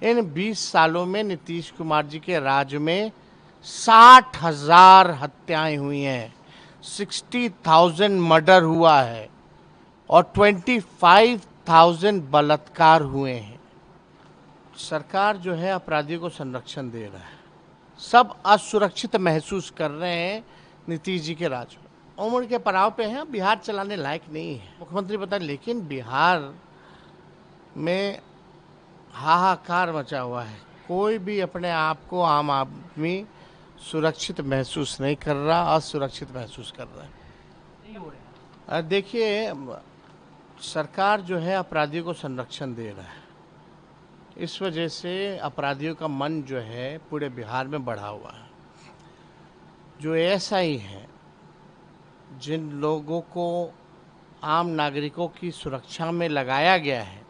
इन 20 सालों में नीतीश कुमार जी के राज में 60,000 हत्याएं हुई हैं, 60,000 मर्डर हुआ है और 25,000 बलात्कार हुए हैं। सरकार जो है अपराधियों को संरक्षण दे रहा है। सब असुरक्षित महसूस कर रहे हैं नीतीश जी के राज में। उम्र के पड़ाव पे हैं, बिहार चलाने लायक नहीं है, मुख्यमंत्री बताए। लेकिन बिहार में हाहाकार मचा हुआ है। कोई भी अपने आप को आम आदमी सुरक्षित महसूस नहीं कर रहा, असुरक्षित महसूस कर रहा है। देखिए, सरकार जो है अपराधियों को संरक्षण दे रहा है। इस वजह से अपराधियों का मन जो है पूरे बिहार में बढ़ा हुआ है। जो एएसआई हैं, जिन लोगों को आम नागरिकों की सुरक्षा में लगाया गया है,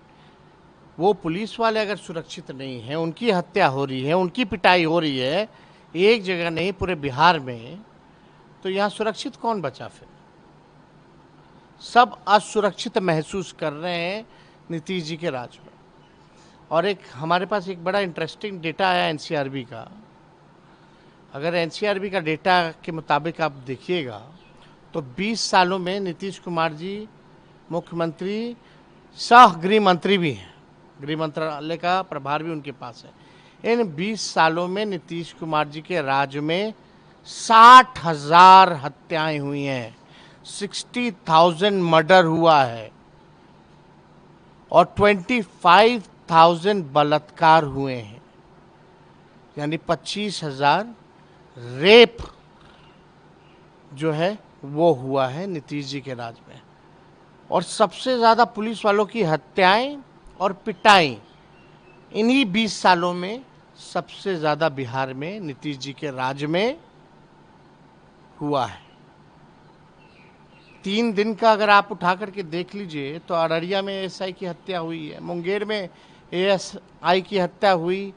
वो पुलिस वाले अगर सुरक्षित नहीं हैं, उनकी हत्या हो रही है, उनकी पिटाई हो रही है, एक जगह नहीं पूरे बिहार में, तो यहाँ सुरक्षित कौन बचा फिर? सब असुरक्षित महसूस कर रहे हैं नीतीश जी के राज में। और एक हमारे पास एक बड़ा इंटरेस्टिंग डेटा आया एनसीआरबी का। अगर एनसीआरबी का डेटा के मुताबिक आप देखिएगा तो 20 सालों में नीतीश कुमार जी मुख्यमंत्री सह गृह मंत्री भी हैं, गृह मंत्रालय का प्रभार भी उनके पास है। इन 20 सालों में नीतीश कुमार जी के राज में 60,000 हत्याएं हुई हैं, 60,000 मर्डर हुआ है और 25,000 बलात्कार हुए हैं, यानी 25,000 रेप जो है वो हुआ है नीतीश जी के राज में। और सबसे ज़्यादा पुलिस वालों की हत्याएं और पिटाई इन्हीं 20 सालों में सबसे ज़्यादा बिहार में नीतीश जी के राज में हुआ है। 3 दिन का अगर आप उठा करके देख लीजिए तो अररिया में एएसआई की हत्या हुई है, मुंगेर में एएसआई की हत्या हुई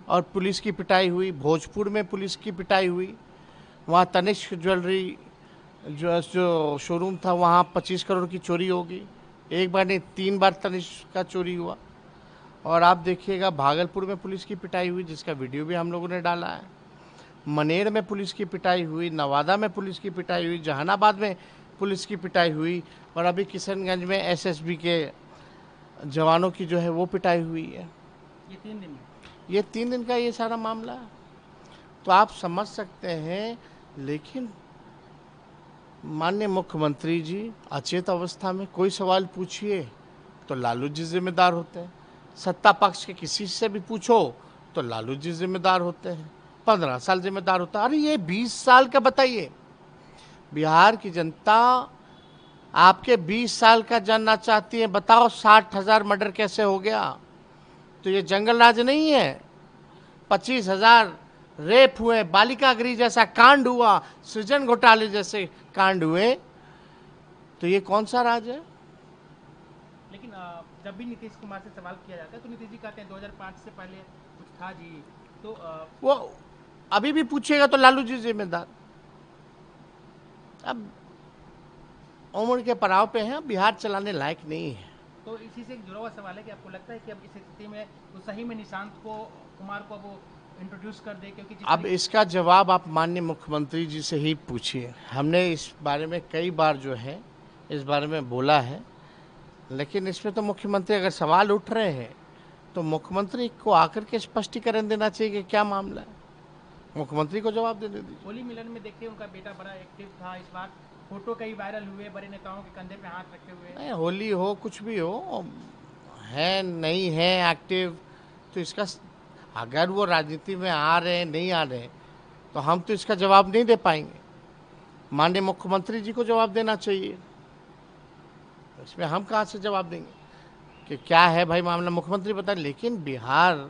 और पुलिस की पिटाई हुई, भोजपुर में पुलिस की पिटाई हुई, वहाँ तनिष्क ज्वेलरी जो शोरूम था वहाँ 25 करोड़ की चोरी होगी। एक बार नहीं 3 बार तनिष्क का चोरी हुआ। और आप देखिएगा भागलपुर में पुलिस की पिटाई हुई, जिसका वीडियो भी हम लोगों ने डाला है। मनेर में पुलिस की पिटाई हुई, नवादा में पुलिस की पिटाई हुई, जहानाबाद में पुलिस की पिटाई हुई और अभी किशनगंज में एसएसबी के जवानों की जो है वो पिटाई हुई है। ये 3 दिन का ये सारा मामला है। तो आप समझ सकते हैं। लेकिन माननीय मुख्यमंत्री जी अचेत अवस्था में, कोई सवाल पूछिए तो लालू जी जिम्मेदार होते हैं, सत्ता पक्ष के किसी से भी पूछो तो लालू जी जिम्मेदार होते हैं, 15 साल जिम्मेदार होता है। अरे ये 20 साल का बताइए, बिहार की जनता आपके 20 साल का जानना चाहती है। बताओ 60,000 मर्डर कैसे हो गया? तो ये जंगल राज नहीं है। 25,000 रेप हुए, बालिका गृह जैसा कांड हुआ, सृजन घोटाले जैसे कांड हुए, तो ये कौन सा राज है? लेकिन जब भी नीतीश कुमार से सवाल किया जाता है तो नीतीश जी कहते हैं 2005 से पहले कुछ था जी। तो वो अभी भी पूछेगा तो लालू जी जिम्मेदार। अब उम्र के पड़ाव पे हैं, बिहार चलाने लायक नहीं है। तो इसी से एक जुड़ा हुआ सवाल है कि आपको लगता है कि अब इस स्थिति में वो सही में निशांत को कुमार को वो इंट्रोड्यूस कर दे, क्योंकि अब इसका जवाब आप माननीय मुख्यमंत्री जी से ही पूछिए। हमने इस बारे में कई बार जो है इस बारे में बोला है, लेकिन इसमें तो मुख्यमंत्री अगर सवाल उठ रहे हैं तो मुख्यमंत्री को आकर के स्पष्टीकरण देना चाहिए कि क्या मामला है। मुख्यमंत्री को जवाब देने दीजिए। होली मिलन में देखिए उनका बेटा बड़ा एक्टिव था। इस बार फोटो कई वायरल हुए बड़े नेताओं के कंधे पे हाथ रखे हुए। नहीं, होली हो कुछ भी हो, है नहीं है एक्टिव, तो इसका अगर वो राजनीति में आ रहे हैं नहीं आ रहे तो हम तो इसका जवाब नहीं दे पाएंगे। माननीय मुख्यमंत्री जी को जवाब देना चाहिए। इसमें हम कहाँ से जवाब देंगे कि क्या है भाई मामला, मुख्यमंत्री बताए। लेकिन बिहार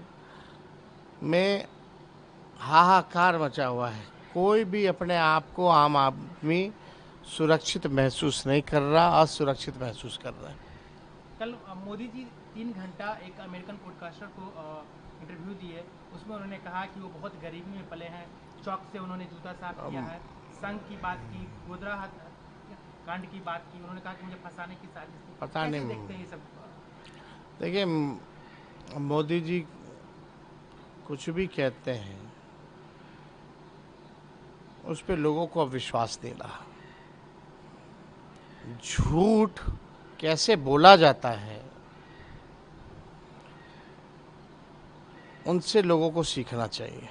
में हाहाकार मचा हुआ है। कोई भी अपने आप को आम आदमी सुरक्षित महसूस नहीं कर रहा, असुरक्षित महसूस कर रहा है। कल मोदी जी 3 घंटा एक अमेरिकन पॉडकास्टर को इंटरव्यू दिए। उसमें उन्होंने कहा कि वो बहुत गरीबी में पले हैं, चौक से उन्होंने जूता साफ किया है, संघ की बात की, गोधरा कांड की बात की। उन्होंने कहा कि मुझे फंसाने की साजिश थी। पता नहीं देखते हैं ये सब? देखिए, मोदी जी कुछ भी कहते हैं उस पे लोगों को अब विश्वास नहीं रहा। झूठ कैसे बोला जाता है उनसे लोगों को सीखना चाहिए।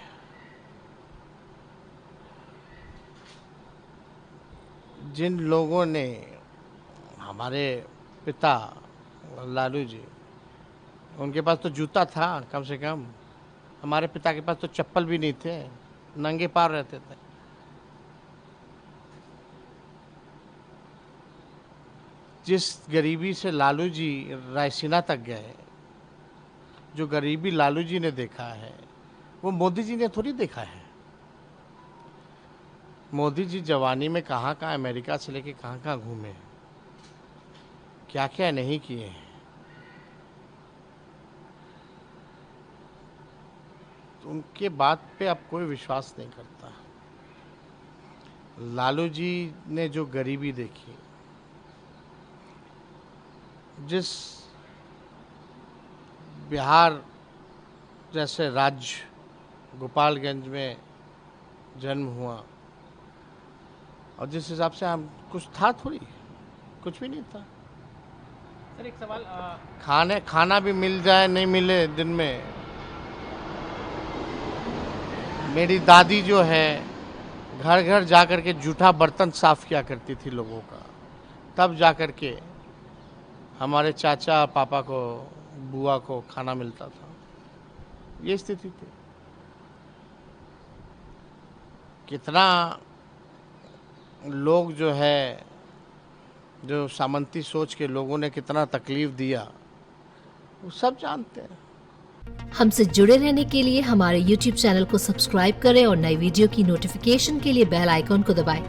जिन लोगों ने, हमारे पिता लालू जी, उनके पास तो जूता था कम से कम, हमारे पिता के पास तो चप्पल भी नहीं थे, नंगे पार रहते थे। जिस गरीबी से लालू जी रायसीना तक गए, जो गरीबी लालू जी ने देखा है वो मोदी जी ने थोड़ी देखा है। मोदी जी जवानी में कहाँ कहाँ अमेरिका से लेके कहाँ कहाँ घूमे, क्या क्या नहीं किए हैं। तो उनके बात पे अब कोई विश्वास नहीं करता। लालू जी ने जो गरीबी देखी, जिस बिहार जैसे राज्य गोपालगंज में जन्म हुआ, और जिस हिसाब से हम कुछ था थोड़ी, कुछ भी नहीं था। सर एक सवाल, खाना भी मिल जाए नहीं मिले दिन में, मेरी दादी जो है घर घर जा कर के जूठा बर्तन साफ किया करती थी लोगों का, तब जा कर के हमारे चाचा पापा को, बुआ को खाना मिलता था। ये स्थिति थी। कितना लोग जो है, जो सामंती सोच के लोगों ने कितना तकलीफ दिया, वो सब जानते हैं। हमसे जुड़े रहने के लिए हमारे YouTube चैनल को सब्सक्राइब करें और नई वीडियो की नोटिफिकेशन के लिए बेल आइकॉन को दबाएं।